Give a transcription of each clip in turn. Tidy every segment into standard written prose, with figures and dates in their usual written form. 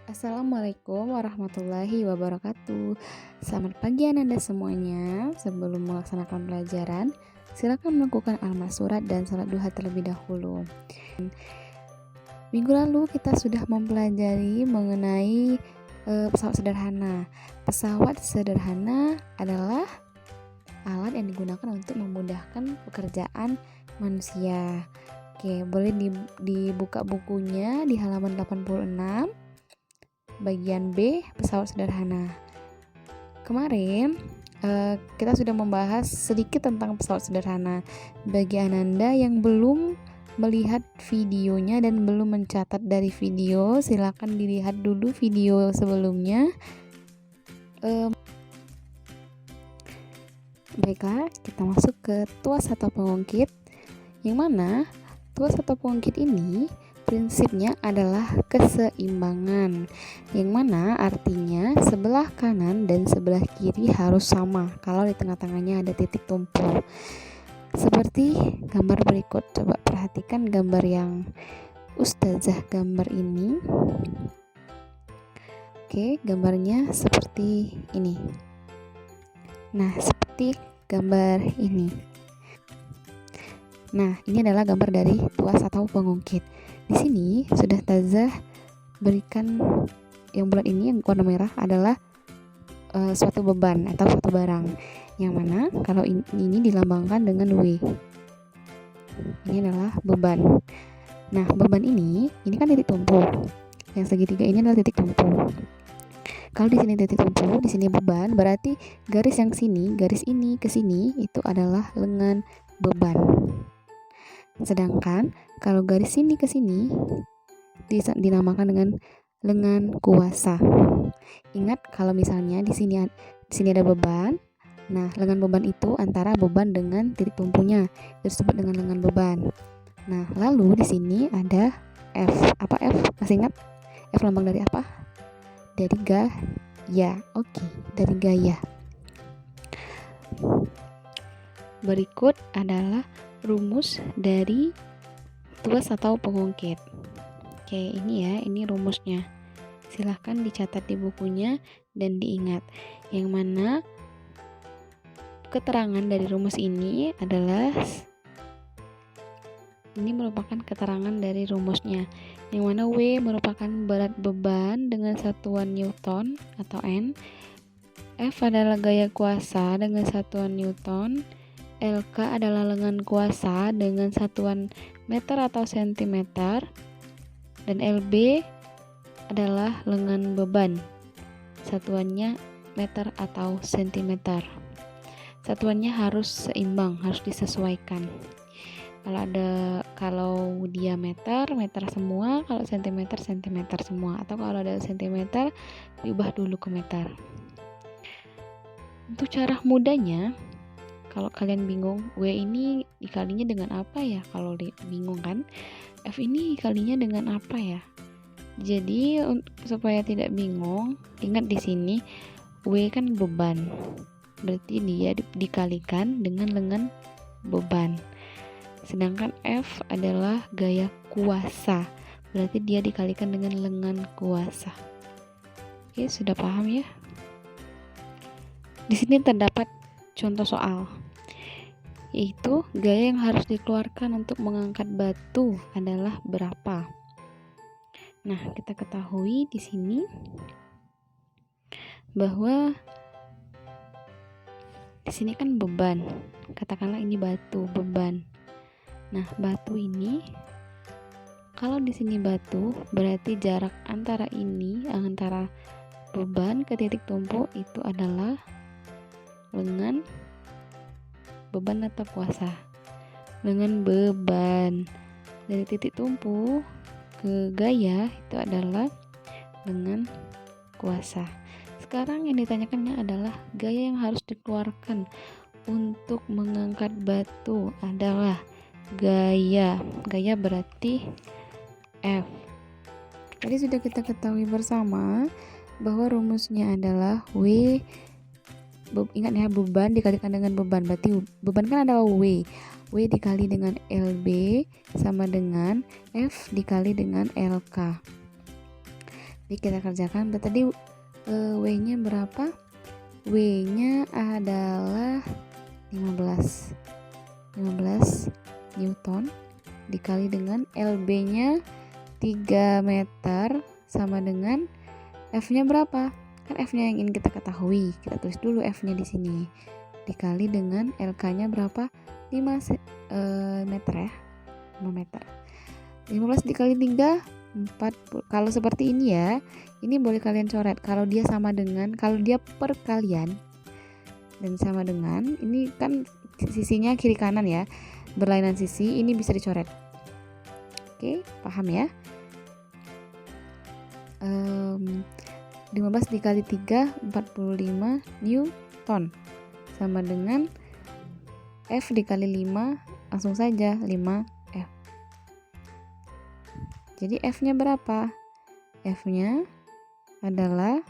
Assalamualaikum warahmatullahi wabarakatuh. Selamat pagi Anda semuanya. Sebelum melaksanakan pelajaran, silakan melakukan almas surat dan salat duha terlebih dahulu. Minggu lalu kita sudah mempelajari mengenai pesawat sederhana. Pesawat sederhana adalah alat yang digunakan untuk memudahkan pekerjaan manusia. Oke, boleh dibuka bukunya di halaman 86. Bagian B, pesawat sederhana. Kemarin kita sudah membahas sedikit tentang pesawat sederhana. Bagi Ananda yang belum melihat videonya dan belum mencatat dari video, silakan dilihat dulu video sebelumnya. Baiklah, kita masuk ke tuas atau pengungkit, yang mana tuas atau pengungkit ini prinsipnya adalah keseimbangan, yang mana artinya sebelah kanan dan sebelah kiri harus sama kalau di tengah-tengahnya ada titik tumpu. Seperti gambar berikut, coba perhatikan gambar yang Ustazah gambar ini. Oke, gambarnya seperti ini. Nah, seperti gambar ini. Nah, ini adalah gambar dari tuas atau pengungkit. Di sini sudah Tazah berikan yang bulat ini yang warna merah adalah suatu beban atau suatu barang, yang mana kalau ini dilambangkan dengan W. Ini adalah beban. Nah, beban ini kan titik tumpu. Yang segitiga ini adalah titik tumpu. Kalau di sini titik tumpu, di sini beban, berarti garis yang sini, garis ini ke sini itu adalah lengan beban. Sedangkan kalau garis sini ke sini dinamakan dengan lengan kuasa. Ingat kalau misalnya di sini ada beban. Nah, lengan beban itu antara beban dengan titik tumpunya. Itu disebut dengan lengan beban. Nah, lalu di sini ada F. Apa F? Masih ingat? F lambang dari apa? Dari gaya. Oke, dari gaya. Berikut adalah rumus dari tuas atau pengungkit. Oke, ini rumusnya. Silahkan dicatat di bukunya dan diingat. Yang mana keterangan dari rumus ini merupakan keterangan dari rumusnya. Yang mana W merupakan berat beban dengan satuan Newton atau N. F adalah gaya kuasa dengan satuan Newton. LK adalah lengan kuasa dengan satuan meter atau sentimeter, dan LB adalah lengan beban, satuannya meter atau sentimeter. Satuannya harus seimbang, harus disesuaikan. Kalau diameter meter semua, kalau sentimeter semua, atau kalau ada sentimeter diubah dulu ke meter. Untuk cara mudahnya, kalau kalian bingung W ini dikalinya dengan apa ya, kalau bingung kan, F ini dikalinya dengan apa ya. Jadi supaya tidak bingung, ingat di sini W kan beban, berarti dia dikalikan dengan lengan beban. Sedangkan F adalah gaya kuasa, berarti dia dikalikan dengan lengan kuasa. Oke, sudah paham ya? Di sini terdapat contoh soal, yaitu gaya yang harus dikeluarkan untuk mengangkat batu adalah berapa. Nah, kita ketahui di sini bahwa di sini kan beban. Katakanlah ini batu, beban. Nah, batu ini, kalau di sini batu, berarti jarak antara beban ke titik tumpu itu adalah lengan beban atau kuasa. Lengan beban. Dari titik tumpu ke gaya itu adalah lengan kuasa. Sekarang yang ditanyakannya adalah gaya yang harus dikeluarkan untuk mengangkat batu adalah gaya. Gaya berarti F. Tadi sudah kita ketahui bersama bahwa rumusnya adalah W. Ingat ya, beban dikalikan dengan beban, berarti beban kan ada W dikali dengan LB sama dengan F dikali dengan LK. Jadi kita kerjakan. Tadi W-nya berapa? W-nya adalah 15 Newton dikali dengan LB-nya 3 meter sama dengan F-nya berapa? Kan F-nya yang ingin kita ketahui. Kita tulis dulu F-nya di sini. Dikali dengan LK-nya berapa? 5 meter ya. 5 meter. 15 dikali 3 40. Kalau seperti ini ya, ini boleh kalian coret. Kalau dia perkalian dan sama dengan, ini kan sisinya kiri kanan ya, berlainan sisi, ini bisa dicoret. Oke, paham ya? 15 dikali 3 45 Newton sama dengan F dikali 5, langsung saja 5 F. Jadi F-nya berapa? F-nya adalah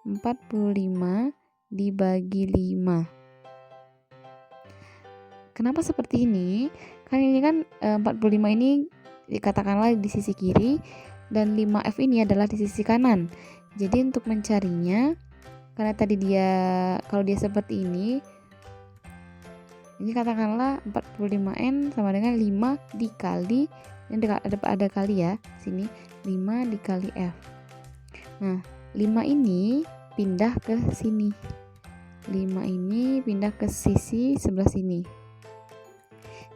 45 dibagi 5. Kenapa seperti ini? Kan ini kan 45 ini dikatakanlah di sisi kiri dan 5F ini adalah di sisi kanan. Jadi untuk mencarinya, karena tadi kalau dia seperti ini katakanlah 45N sama dengan 5 dikali, ini ada kali ya sini, 5 dikali F. Nah 5 ini pindah ke sini, 5 ini pindah ke sisi sebelah sini,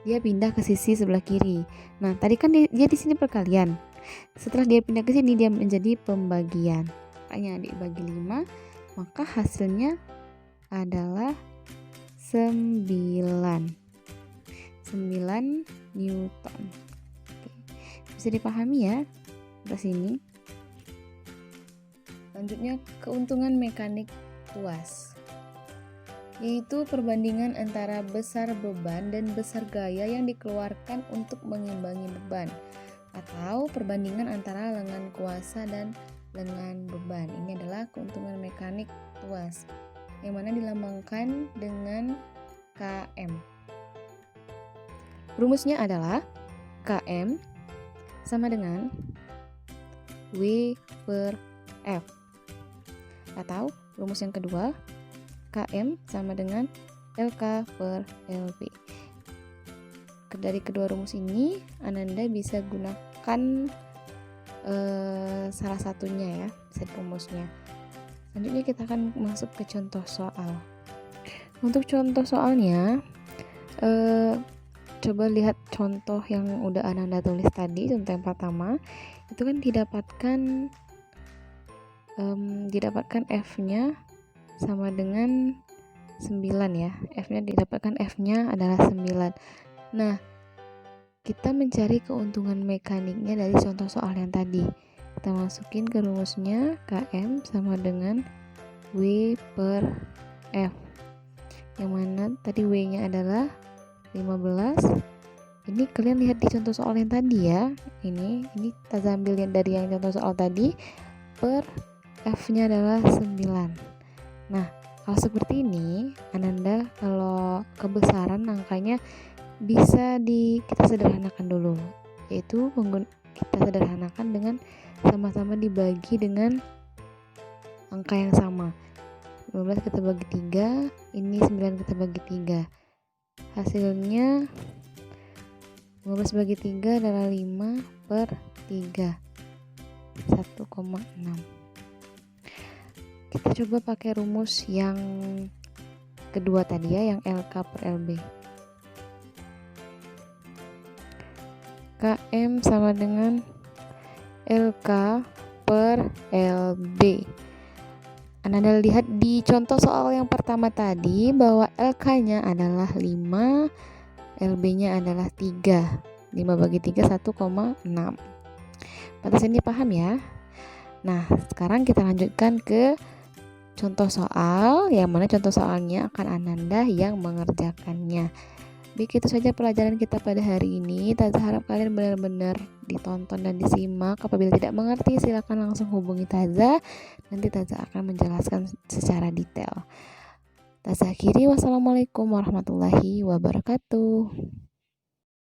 dia pindah ke sisi sebelah kiri. Nah tadi kan dia di sini perkalian, setelah dia pindah ke sini dia menjadi pembagian, makanya dibagi 5, maka hasilnya adalah 9 Newton. Oke. Bisa dipahami ya atas ini. Selanjutnya, keuntungan mekanik tuas, yaitu perbandingan antara besar beban dan besar gaya yang dikeluarkan untuk mengimbangi beban, atau perbandingan antara lengan kuasa dan lengan beban. Ini adalah keuntungan mekanik tuas, yang mana dilambangkan dengan KM. Rumusnya adalah KM sama dengan W per F. Atau rumus yang kedua, KM sama dengan LK per LB. Dari kedua rumus ini, Ananda bisa gunakan salah satunya ya, set rumusnya. Selanjutnya kita akan masuk ke contoh soal. Untuk contoh soalnya, coba lihat contoh yang udah Ananda tulis tadi. Contoh yang pertama itu kan didapatkan F-nya sama dengan 9 ya. F-nya adalah 9. Nah, kita mencari keuntungan mekaniknya dari contoh soal yang tadi. Kita masukin ke rumusnya, KM sama dengan W per F, yang mana tadi W-nya adalah 15. Ini kalian lihat di contoh soal yang tadi ya. Ini kita ambil dari yang contoh soal tadi, per F-nya adalah 9. Nah, kalau seperti ini, Ananda kalau kebesaran angkanya bisa kita sederhanakan dulu, yaitu kita sederhanakan dengan sama-sama dibagi dengan angka yang sama. 15 kita bagi 3, ini 9 kita bagi 3. Hasilnya 15 bagi 3 adalah 5 per 3, 1,6. Kita coba pakai rumus yang kedua tadi ya, yang LK per LB. KM sama dengan LK per LB. Anda lihat di contoh soal yang pertama tadi bahwa LK-nya adalah 5, LB-nya adalah 3. 5 bagi 3 1,6. Batas ini paham ya? Nah, sekarang kita lanjutkan ke contoh soal, yang mana contoh soalnya akan Ananda yang mengerjakannya. Baik, itu saja pelajaran kita pada hari ini. Taza harap kalian benar-benar ditonton dan disimak. Apabila tidak mengerti, silakan langsung hubungi Taza. Nanti Taza akan menjelaskan secara detail. Taza akhiri, wassalamualaikum warahmatullahi wabarakatuh.